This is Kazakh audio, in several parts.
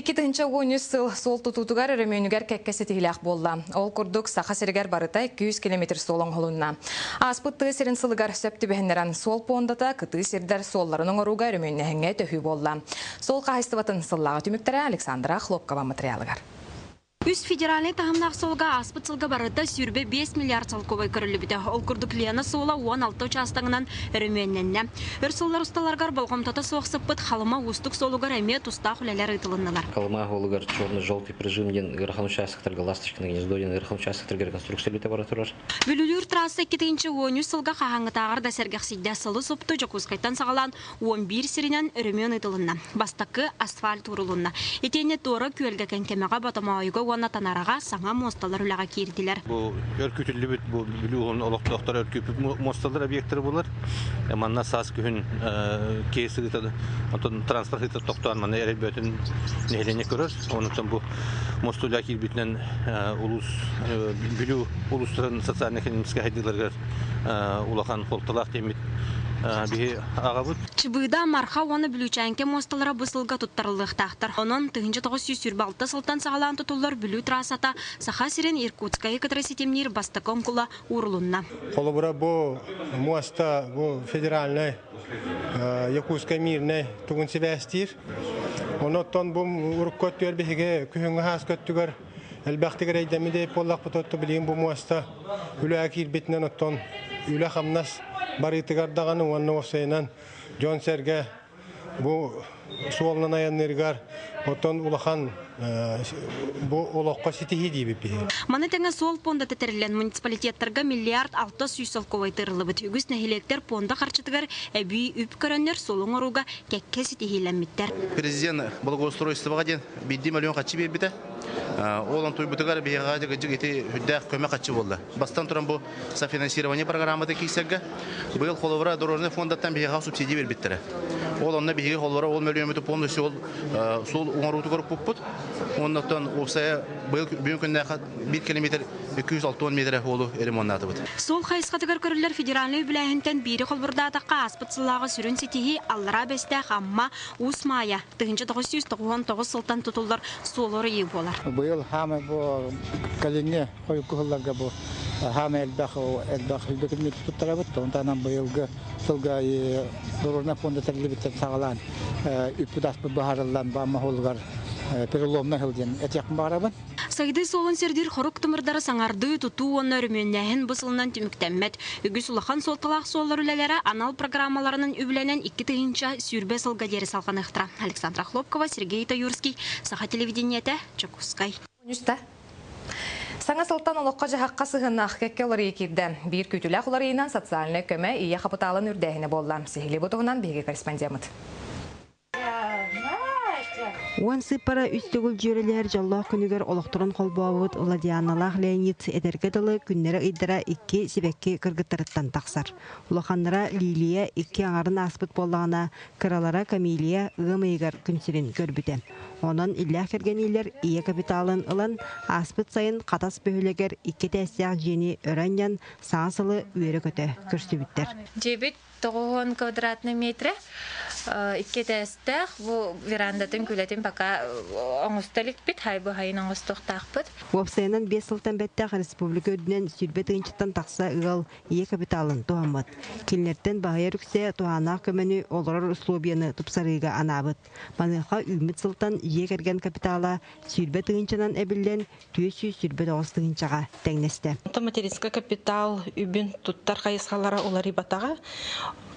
2-нче сыл сол тутутугар өрөмөнүгер кеккеси тихилях болла. Ол курдук саха сиригер барыта 200 км солон холунна. Аспытты сирин сылыгар сөптү бехенеран сол пондата кыты сирдер солларының оруга өрөмөнүхеңе төһү болла. Сол кайыстыбатын сыллага түмүктөрө Александра Хлопкова материалыгар. Үс федеральный тахымнақ солға аспыт сылға барыда сүрбе 5 миллиард салковай көрілі біді. Ол күрдік лияны сола 16 участығынан өріменненне. Өрсыллар ұсталарғар болғамтата соқсып бұд қалыма ұстық солығар әме тұста құлелер ұйтылыннылар. Қалыма олығар черно-желтый прижимден ғырхан участықтарға ласточкінің гнездоден ғырхан участықтарға реконструкция литабаратурар. Бүлілер трассы 2-нче сылға қағаңытағар да сәргәқсейді сылы сопты жокускайтан сағалан 11 сиринен өрімен ұйтылынна. Бастақы асфальт ұрылынна. Етене торы көлге кәнкемеға батама ойғы танарага саңа мосталар үләгә кирдиләр. Бу өркүтүллү бит бу билүүгөн олоктоктор өркүп мосталар объекттер булар. Манна сас күн кейси гытады. Антон транспорт итеп токтоан мана эребөтүн нехлене көрөр. Онуктан бу мостулар кирбитнен улус билүү улустарын социально-экономический хайдыларга улахан холталак темит Чыбыда марха оны бүлүчәнке мосталара бысылга туттарылык тахтар. Онон 1946 сылтан сагалан тутулар бүлү трассата саха сирен Иркутская катраситемнир бастаком кула урулунна. Холобура бу моста бу федеральный Якутская мирный тугун севестир. Оноттон бу уруккот бербеге күһүнгө хаскөттүгөр элбактыгер айдамиде поллак пототто билин бу моста үлө кирбитнен оттон үлө хамнас барытыгардаганы уанны осейнан Жон Серге бу суолнан аянныргар отон улахан бу олоққа ситихи дейбіппі. Маны тәңі сол понда тәтірілен муниципалитеттерге миллиард 600 салковай тырылыбыт. Үгіз нәхилектер понда қарчытығар әбүй үп көрінер солың оруға кәкке ситихиленметтер. Президент благоустройствоға ден 7 миллион қатшы бейбіті. Олан туйбутыгар бейға жеті хүддәқ көмек қатшы болды. Бастан тұран бұл софинансирование программады кейсерге. Бұл қолывыра дорожный фондаттан бейға субсидия бербеттірі. Оланна бейге қолывыра 10 миллион метр полностью сол оңаруту көріп бұппыт. Оннан опсая бүгін күнде 1 километр 260 метр олу ремонтаты бұд. Сол қайысқатығар көрілер федеральный бүләйінтен бері қолбырдатаққа аспытсылағы сүрін сетихи аллара бәсті қамма ұсмая. 1999 сылтан тұтылдар солыр ей болар. Бұл хамы бұл кәліне қойып күхілларға бұл хамы әлбәқ үлбекілмет тұттара бұд. Онтанан бұйылғы сылға дұрырна фонда тәрілі біттен сағалан үппіт аспы бағарылан бама олғар переломна хылден этяқын бағарабын. Сайды солын сердер қорық тұмырдары саңарды тұту оны өріменнәхін бұсылынан түміктәммәт. Үгіс ұлақан солталақ солар үләлері анал программаларының үбіленен 2-нче сүрбе сылға дері салған ұқтыра. Александра Хлопкова, Сергей Таюрский, Саха телевидениеті, Чокускай. Саңа сылтан олыққа жағаққа сығынақ кәкке олары екерді. Бір күтіләқ оларыйынан социальный көмі ие қапыталын үрдәйіні болла. Сехілі бұтығынан бейге корреспондемыд. Уансы пара үстігіл жөрелер жаллақ күнігер олықтырын қолбауыд Ладианалақ Леонид әдергеділі күннері ұйдыра 2 себекке кіргіттіріттен тақсар. Улақанлара Лилия 2 аңарын аспыт болағына, кыралара Камилия ғымайығар күнсерін көрбіді. Онын иллях кергенейлер ие капиталын ылын аспыт сайын қатас бөхілегер 2 тәсияқ жені өраннен саңсылы үйері көті көрсібіттер. Жебіт 9 квадратный метр. 2 тәстәқ, бұл верандатын күлетін бақа оңысталік бит, хайбы хайын оңыстықтақ бит. Уапсайынан 5 сылтан бәттәқ республика өдінен сүрбет ұйынчыттан тақса ұғал ие капиталын туамыд. Келнерттен бағайыр үксе туанақ көміні олырыр условияны тұпсарыға анабыд. Маныққа үміт сылтан ие керген капитала сүрбет ұйынчынан әбілден 200 сүрбет оғыстығынчаға тәңнесті. Материнский капитал үбін тұттар қайысқалара олары батаға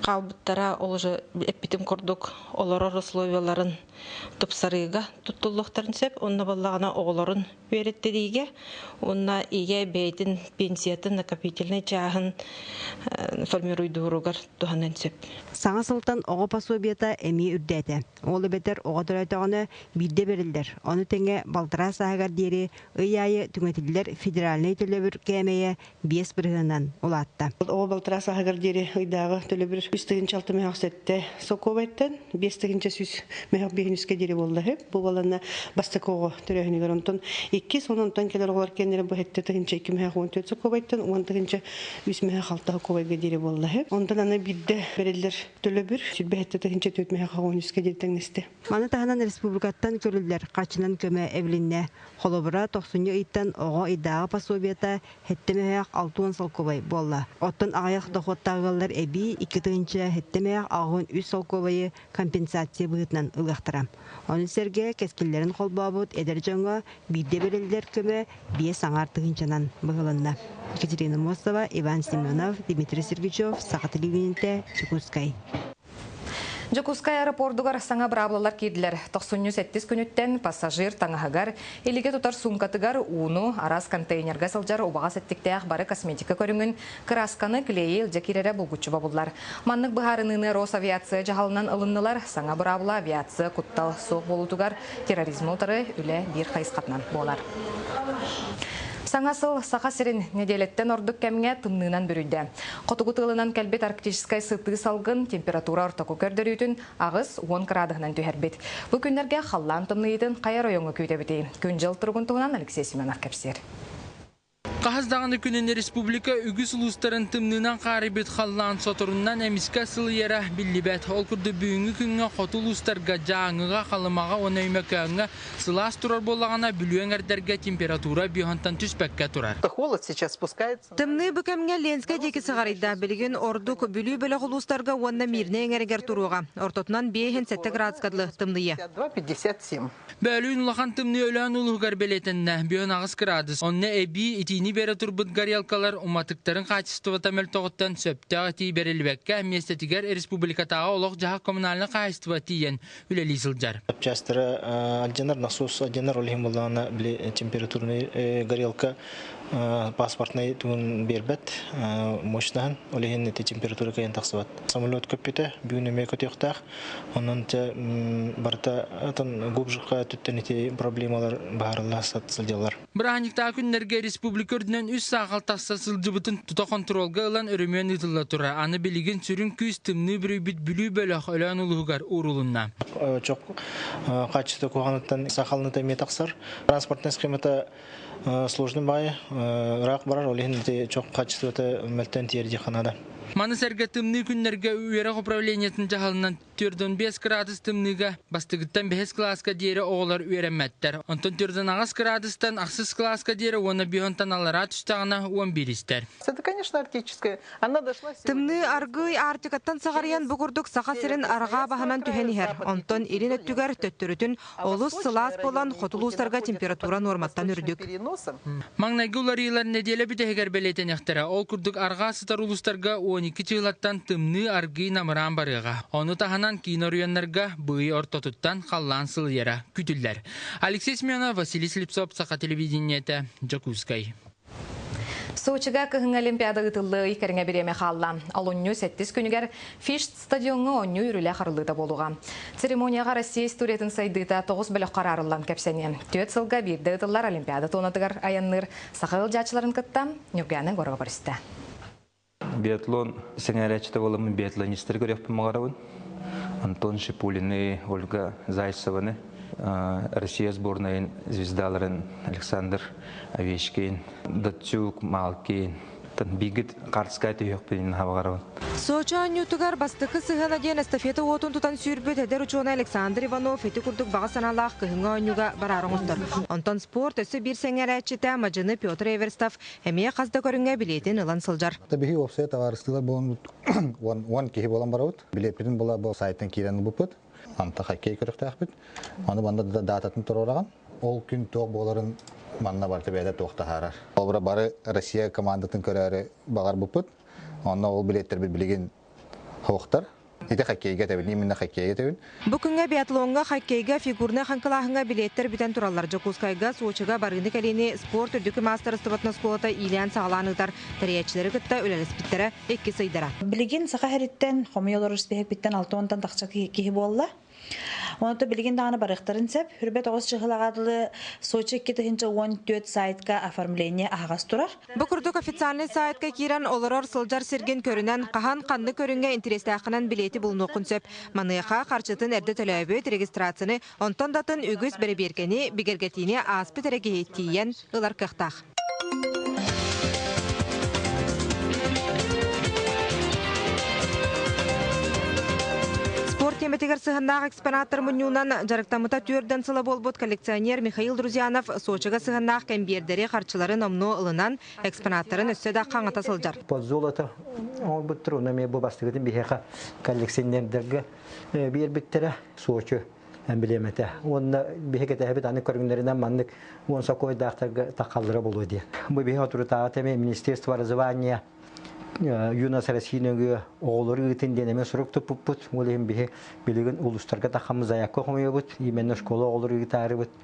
қалбыттара олжы эппитим кордук олорор условияларын тупсарыга туттуллуктарын сеп, онна баллагана оголорун береттериге, онна ие бейтин пенсиятын накопительный чахын формируйдууругар туханын сеп. Саңа сылтан оғы пособията эми үрдәді. Олы бетер оғы дөрәтіғаны бидде берілдер. Оны тәңе балтыра сағығар дері ұйайы түңетілдер федеральный төлөбір кәмейе 5 бірғынан олатты. Оғы балтыра сағығар дері ұйдағы төлөбір Үстігінші алты мәғақ сәтті соқовайттан, бестігінші сүз мәғақ бейініске дері болды. Бұл баланы бастықоғы түрәхінігер онтан 2, сонынтан келер олар кендері бұл әтті тігінші 2 мәғақ 14 соқовайттан, 10-тігінші 3 мәғақ 6 соқовайға дері болды. Ондан аны бидді берелдер төлі бір, сүрбе әтті тігінші 4 мәғақ 13-ке дері тәңнесті. Маны тағынан республикаттан көрілдер қачынан көмі әвілінне. Холобыра 90 ыйттан оға идағы пособията әтті мәғақ 6 соқовай болды. Оттан ағаяқ доходтағылар әбі 2-тігінші әтті мәғақ ағын 3 соқовайы компенсация бұғытынан ұлықтырам. Оны сәрге кәскелерін қолбабыд әдір жаңға бидді берелдер көмі 5 аңар тігіншанан бұғылында. Екатерина Мосова, Иван Семенов, Дмитрий Сергичев, Сақа телевидениеде, Жукускай. Жукускай аэропордугар саңа браблалар кейділер. 97 күніттен пассажир таңағығар, еліге тұтар сумкатыгар уну арас контейнерға сылжар убаға сәттікте бары косметика көріңін красканы клейі үлжекерері бұлгучы бабылар. Маннық бұхарыныны Росавиация жағалынан ылыннылар саңа брабла авиация құттал соқ болутугар терроризм отары үлі бір қайысқатынан болар. Саңасыл сақа сирин неделеттен ордық кәмге тымнынан бүрүйді. Қотуғы тылынан кәлбет арктическай сыты салғын температура ортақу көрдірійтін ағыз 10 градығынан түйербет. Бұл күндерге қаллан тымныйдың қайар ойыңы көйдебетей. Күн жыл тұрғын тұғынан Алексей Семенов кәпсер. Қағыздағаны күніне республика үгіс ұлыстарын тымнынан қарибет қаллан соторуннан әміске сылы ері білібет. Ол күрді бүйінгі күнге қоты ұлыстарға жаңыға қалымаға оны өймекөңі сылас тұрар болағана бүлуен әрдерге температура бүйхантан түспәкке тұрар. Тымны бүкәмге ленске декі сығарайда білген ордық бүлі бөлі ұлыстарға онына мирне әңәргер тұруға. Ортотынан 5-7 градскадлы тымныйы. Бөлін ұлақан тымны өлән ұлығар белетінне бүйін ағыз градус. Онны әбі итini beri turbut gariyalkalar umatıkların kaçıstıvata meltoğuttan söptağıtı berilbekке местетигер республикатаға олық жаға коммунальны қайыстыватыйен үлелі сылжар. Частыры алжанар насос алжанар олығын болағына біле температурный горелка паспортный туын бербет мощнахан олығын эти температура кайын тақсыват. Самолет көппеті бүйінеме көтеқтақ, онын барта губжыққа түттен еті проблемалар бағарылы сылжалар. Бірағаниқта күннерге республика өрдінен үз сағал тақса сылжыбытын тұта контролға ұлан өрімен ұтылы тұра. Аны білеген сүрін күз тымны бір үбіт бүлі бөліқ өлән ұлығығар ұрылынна. Çok качество куғанаттан сақалыны тәме тақсар. Транспортный схемата сложный бай, рақ барар, олығын çok качество мәлттен терді қанада. Маны сәрге тымны күннерге үйерек управлениятын жағалынан 4-5 градус тымныға бастығыттан 5 класска дейірі оғылар үйерәмәттер. Онтан 4-5 градустан ақсыз класска дейірі оны бүйонтан алара түстағына 11 істер. Это, конечно, арктическая. Тымны аргый артикаттан сағариян бұғырдық сақа сірін арға бағанан түхенігер. Онтан ерін өттігер төттірітін олыс сылас болан қотылуыстарға температура норматтан үрдік. Маңнайғы олар елар неделі бітегер белетен ектері. Ол күрдік арға сытар улыстарға 12 жылаттан тымны аргый намыран барыға. Оны таханан кинор үйенлерге бұй ортотуттан қаллан сылыера күтілдер. Алексей Семенов, Василий Слепцов, Сақа телевидениеті, Жакускай. Сочига кыһың олимпиада ытыллы икеріңе береме қалла. Ал онню 7 күнігер Фишт стадионы онню үрілі қарылыда болуға. Церемонияға Россия историятын сайдыта 9 бөлік қарарылан кәпсәне. 4 сылға бірді ытыллар олимпиада тонатығар аянныр сақыл жачыларын кытта Нүргәнің ғорға барысты. Биатлон сеңәрәчті болымын биатлонистер көрекпін мағарауын. Антон Шипулины, Ольга Зайцеваны, Россия сборная звездаларын Александр Овечкин, Датчук, Малкин, бигит Карскай түйекпен хаварауын. Сочи анютугар бастықы сығана ден эстафета отын тұтан сүйірбет әдер учуына Александр Иванов еті күрдік баға саналақ күйінгі анюға барарың ұстыр. Онтан спорт өсі бір сәңер әтчеті мажыны Петр Эверстав әмее қазда көрінге билетін ұлан сылжар. Табиғи опсай товарыстылар болын 10 кейі болан барауыд. Билетпетін бола бұл сайттан кейден бұпыд. Анта хоккей көрікті әқпіт. Оны банда дататын тұр ораған. Ол күн тоқ боларын манна барты бәді тоқта харар. Ол бары Россия командатын көрәрі бағар бұпыд. Онна ол билеттер білген хоқтар. Ете хоккейге тәбін, немінна хоккейге тәбін. Бүкінге биатлонға, хоккейге, фигурны қанқылағынға билеттер бүтен тұралар. Жокускайға, Сочиға барғынды кәлені спорт үрдікі мастер стыбатна сколата Ильян сағаланығдар. Тәріячілері күтті өлелес біттері екі сайдара. Білген сақа әріттен, қомиолар үріспек біттен 6-10-тан тақча кейі болла. Онто билген дағаны барықтарын сәп, хүрбет оғыз шығылағадылы Сочи 2-14 сайтка оформление ағас тұрар. Бұқырдық официальный сайтка киран оларор сылжар серген көрінен қахан қанды көрінге интерестақынан билеті бұлыны құнсөп. Маныяқа қарчытын әрді төлөбөт регистрацияны онтон датын үгіз бәрі бергені бігергетіне аспы тәрәге еттейен ұлар қықтақ. Теметигер сыгыннақ экспонаттар мұнюнан жарықтамыта түрден сылы болбут коллекционер Михаил Друзьянов Сочиға сыгыннақ кәмбердері қарчылары номну ылынан экспонаттарын өссөді қаңыта сылжар. Под золото ол бұт труднаме бұл бастығыдың бейхеқа коллекционердерге бербіттері Сочи әмбілеметі. Онына бейхекеті әбіт аны көргіндерінен маңдық он сақой дақтарға тақалдыра болу де. Бұл бейхе отырытаға теме Министерство образования Юнас Российнөгі оғылыры үтін денеме сұрықты бұппұт. Олығын білігін ұлыстарға тақамыз аяққа қомайы бұд. Еменні школа оғылыры үтәрі бұд.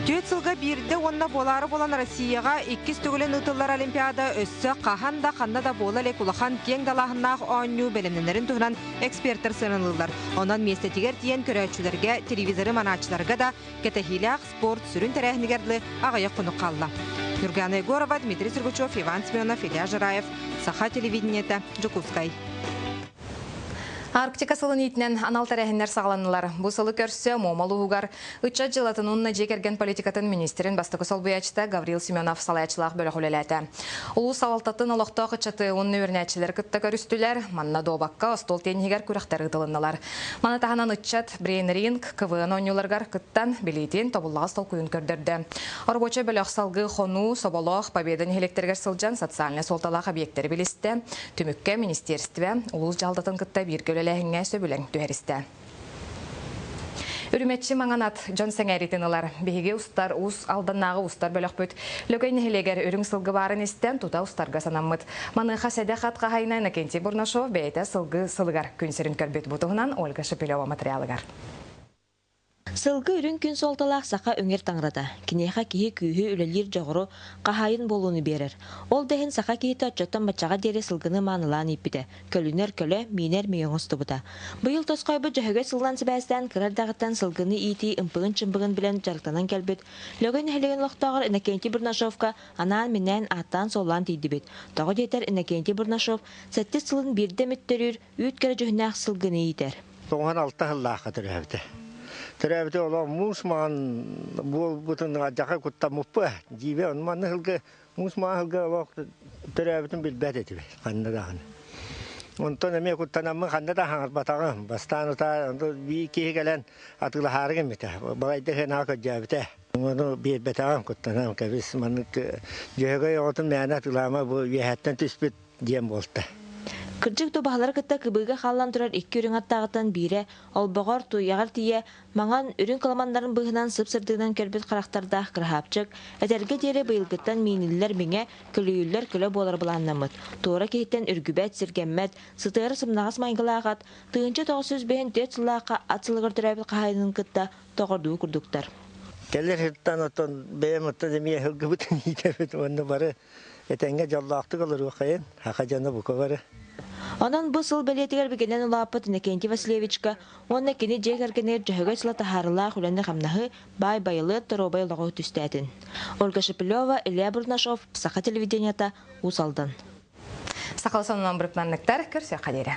Түйет сылға бірді онына болары болан Россияға 2 түгілін ұтылар Олимпиада өссі қахан да қанда да бола лек ұлақан кең далағыннақ оңю бәлемненерін тұғынан эксперттер сырынылылар. Онан местетігер тиен көрәтшілерге, телевизоры манатшыларға да кетахилях спорт сүрін тәрәхінігерлі ағайық құны қалла. Нургана Егорова, Дмитрий Сергучев, Иван Сменов, Илья Жираев. Саха телевидениеті Жукускай. Арктика сылын итінен анал тәрәхінлер сағаланылар. Бұл сылы көрсе момалы ұғар. Үтчат жылатын ұнна жекерген политикатын министерін бастықы сол бұячта Гаврил Семенов салаячылақ бөлі құлеләті. Ұлы савалтатын олықтау қытчаты ұнны өрнәтшілер күтті көрістілер, манна добаққа остол тенігер күріқтері ұтылынылар. Маны тағынан үтчат Брейн Ринг, КВН ойнуларғар күттан білейтін тобыллағы стол күйін көрдірді. Орбоча бөліқ салғы қону, соболық, победан електергер сылжан социальный солталақ объекттері білісті. Түмікке министерстве ұлы жалдатын күтті бір көлі ләхіңе сөбілің түйәрісті. Үріметші маңанат Джон Сәңәритінілар. Бейге ұстар ұс алданнағы ұстар бөлік бүт. Лөкейні хелегер үрің сылғы барын істен тута ұстарға санаммыд. Маныға сәді қатқа хайнайна Кенти Бурнашов бәйті сылғы сылғар күнсерін көрбет бұтығынан Ольга Шепелева материалығар. Сылғы үрін күн солталақ сақа өңер таңрата. Кинеха кихи күйі үлелер жоғыру қахайын болуыны берер. Ол дәхін сақа кейті отчоттан бачаға дере сылғыны манылан еппіді. Көлінер көлі мейнер мейоңысты бұта. Бұйыл тосқайбы жөһөге сылдан сібәстен кірардағыттан сылғыны ити ымпығын-чымпығын білен жарықтанан кәлбет. Лөгін әлеген лоқтағыр Иннокентий Бурнашовка анан менен аттан солан тейді бет. Тоғы детер Иннокентий Бурнашов сәтті сылын бірді мүттөрір үйткері жөһінәқ сылғыны етер. Тоған алты ғыллаға түрәбді. Түрәбді ола мұсман бұл бұтын жақа күтті мұппы. Жибе онманы ғылғы мұсман ғылғы ола түрәбдің білбәді етіп қандадағын. Онтон әме күттанамын қандадағын батағын. Бастан ұта бей кейі кәлін атылы харығын беті. Бағайды ғына көджәбіті. Оны білбәтағын күттанам кәбіс. Манық жөғі оғытын мәні атылама бұл ехеттен түспет дем болды. Кырджык тобағалар кытта кыбыға қалан тұрар 2 үрін аттағыттан бире, ол бұғар туяғар тие, маңан үрін каламандарын бұғынан сып-сырдығынан кәрбет қарақтардақ кірхапчык, әтәрге дере бұйылғыттан мейнілілер меңе күлүйілер күлі болар бұланнамыд. Туора кейттен үргүбәт, сіргенмәт, сытығыры сымнағыз майғылағат, тыынчы 905 дөт сылаққа атсылығыр түрәбіл қағайының кытта тоғырдуы күрдіктар. Келер хыттан отон бәйім отон демия хылғы бұтын етебет, оны бары әтәңге жаллақты қалыр өқайын, хақа жаны бұқы бары. Онан бұл сыл бәлетігер бігенен ұлапыт Иннокентий Васильевичка, онна кені жегергенер жөһөгө сылата харылақ үләні қамнағы бай-байлы торобай лоғы түстәтін. Ольга Шепелева, Илья Бурнашов, Саха телевиденията, Усалдан. Сақалы сонынан бұрып мәнліктер көрсе қадері.